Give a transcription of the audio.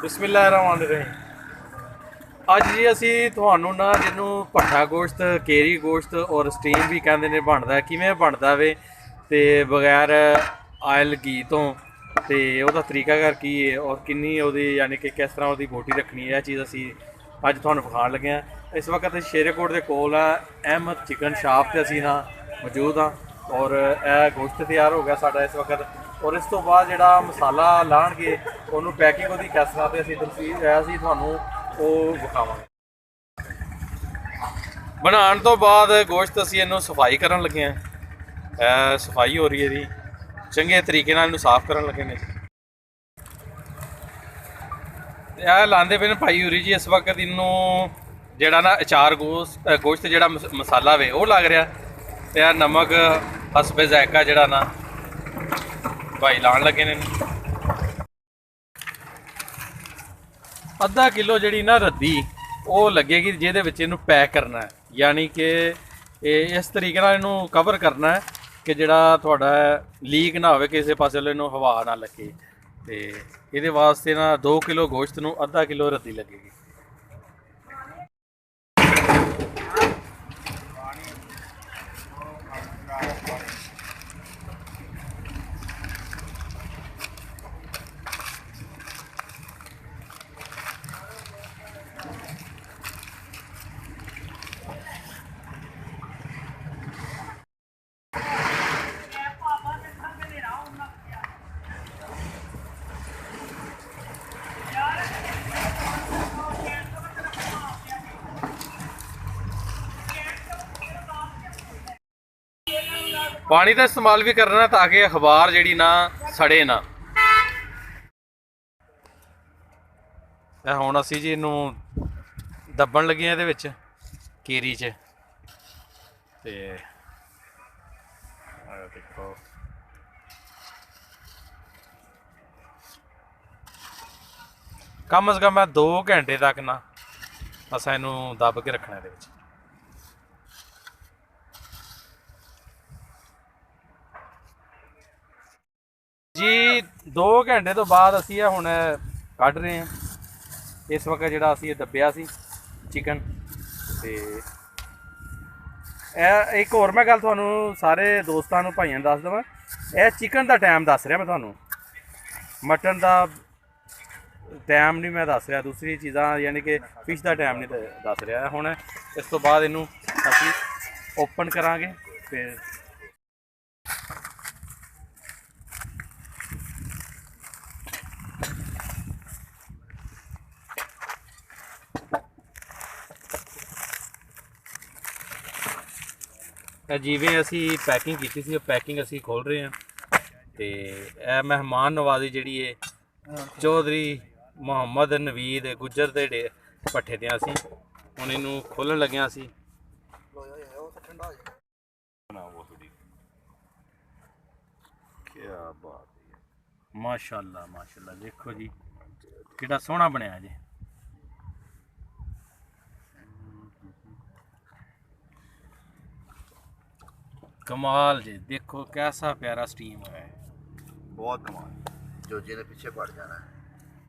बिस्मिल्लाहिर्रहमानिर्रहीम। अज जी असी तुहानू ना जिन्हों भट्ठा गोश्त केरी गोश्त और स्टीम भी कहते हैं बनता किमें बनता वे तो बगैर आयल घी तो वह तरीकाकार की है और किन्नी यानी कि किस तरह वो बोटी रखनी है, यह चीज़ असी अज तुहानू विखाण लगे हैं। इस वक्त शेरेकोट के कोल अहमद चिकन शॉप से असी ना मौजूद हाँ और यह गोश्त तैयार हो गया साडा इस वक्त। और इस तो बाद जो मसाला लाणगे उन्होंने पैकिंग वो किस तरह से असी थानू वो विखावांगे। बनाने तो बाद गोश्त असी इनू सफाई करन लगे हैं, सफाई हो रही है जी, चंगे तरीके नाल इनू साफ करन लगे ने। लाते पे भाई होरी जी इस वक्त इनू जड़ा ना अचार गोश्त जड़ा मसाला वे वो लग रहा है, नमक हसबे जायका जड़ा ना भाई लान लगे ने। अद्धा किलो जी ना रद्दी वो लगेगी जिहदे विच इनू पैक करना है, यानी कि इस तरीके नाल इनू कवर करना है कि जिहड़ा तुहाडा लीक ना होवे, किसी पासे इनू हवा ना लगे। तो ये वास्ते ना 2 किलो गोश्त नू अद्धा किलो रद्दी लगेगी। पानी का इस्तेमाल भी करना ताकि अखबार जी ना सड़े ना। हुण असी जी इनू दब्बण लगे ये केरी च। ते देखो कम से कम 2 घंटे तक ना असा इनू दब के रखना ये। जी 2 घंटे तो बाद असी हुण कढ़ रहे हैं। इस वक्त जो असी दब्बिया सी चिकन। तो एक होर मैं गल तुहानू सारे दोस्तों भाइयों दस देवां, यह चिकन का टाइम दस रहा मैं तुहानू, मटन का टाइम नहीं मैं दस रहा, दूसरी चीज़ा यानी कि फिश का टाइम नहीं दस रहा। हुण इस तो बाद इनू असी ओपन करांगे फिर जिवें असी पैकिंग की सी पैकिंग असी खोल रहे हैं। तो यह मेहमान नवाजी जी है चौधरी मुहम्मद नवीद गुजर के भट्ठे ते असी हुण इनू खोलन लगे असी। क्या बात है, माशाअल्लाह माशाअल्लाह, देखो जी कितना सोहना बनया जी। कमाल जी, देखो कैसा प्यारा स्टीम है, बहुत कमाल, जो जी ने पीछे पड़ जाना है।